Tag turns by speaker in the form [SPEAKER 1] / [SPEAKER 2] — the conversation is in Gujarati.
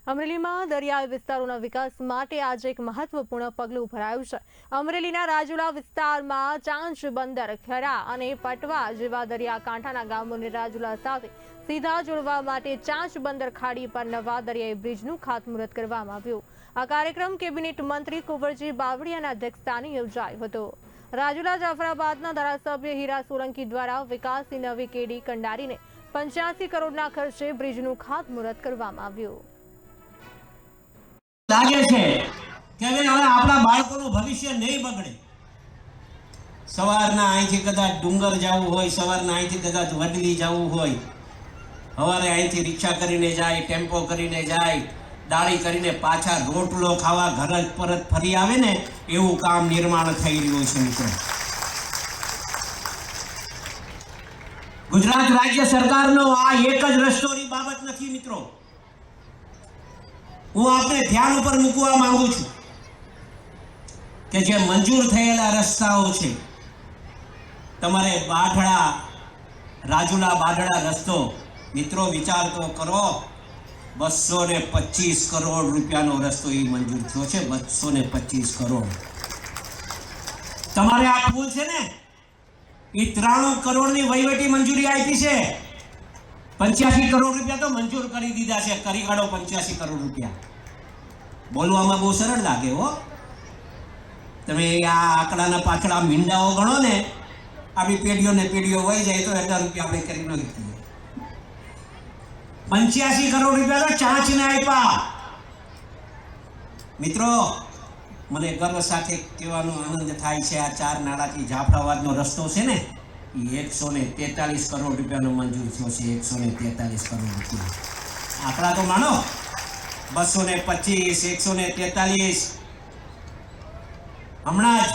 [SPEAKER 1] અમરેલીમાં દરિયાઈ વિસ્તારોના વિકાસ માટે આજે એક મહત્વપૂર્ણ પગલું ભરાયું છે। અમરેલીના રાજુલા વિસ્તારમાં ચાંચ બંદર, ખેડા અને પટવા જેવા દરિયાકાંઠાના ગામોને રાજુલા સાથે સીધા જોડવા માટે ચાંચ બંદર ખાડી પર નવા દરિયાઈ બ્રિજનું ખાતમુહૂર્ત કરવામાં આવ્યું। આ કાર્યક્રમ કેબિનેટ મંત્રી કુંવરજી બાવળિયાના અધ્યક્ષસ્થાને યોજાયો હતો। રાજુલા જાફરાબાદના ધારાસભ્ય હીરા સોલંકી દ્વારા વિકાસની નવી કેડી કંડારીને 85 કરોડના ખર્ચે બ્રિજનું ખાતમુહૂર્ત કરવામાં આવ્યું।
[SPEAKER 2] લાગે છે કે હવે આપણા બાળકોનું ભવિષ્ય નહીં બગડે। સવારના અહીંથી કદાચ ડુંગર જવું હોય, સવારના અહીંથી કદાચ વડલી જવું હોય, સવારે અહીંથી રિક્ષા કરીને જાય, ટેમ્પો કરીને જાય, ડાળી કરીને પાછા રોટલો ખાવા ઘર પરત ફરી આવે ને, એવું કામ નિર્માણ થઈ રહ્યું છે મિત્રો। ગુજરાત રાજ્ય સરકારનો આ એક જ રસ્તોની બાબત નથી મિત્રો। હું આપને ધ્યાન ઉપર મૂકવા માંગુ છું કે જે મંજૂર થયેલા રસ્તાઓ છે, તમારે બાઢડા, રાજુલા બાઢડા રસ્તો મિત્રો વિચાર તો કરો, 225 કરોડ રૂપિયાનો રસ્તો એ મંજૂર થયો છે। 225 કરોડ। તમારે આ પુલ છે ને, એ 93 કરોડની વહીવટી મંજૂરી આપી છે। 85 કરોડ રૂપિયા તો મંજૂર કરી દીધા છે। કરી કાઢો 85 કરોડ રૂપિયા। બોલવામાં બહુ સરળ લાગે હો, તમે આ આંકડાના પાછળ મીંડાઓ ગણો ને, આપણી પેઢીઓ વહી જાય તો 1000 રૂપિયા આપણે કરી નાખીએ। 85 કરોડ રૂપિયા તો ચાંચને આપ્યા। મિત્રો, મને ગર્વ સાથે કહેવાનો આનંદ થાય છે, આ 4 નાળાથી જાફરાબાદનો રસ્તો છે ને, એ 143 કરોડ રૂપિયાનો મંજૂર થયો છે। 143 કરોડ રૂપિયા આંકડા તો માનો। 225, 143 હમણાં જ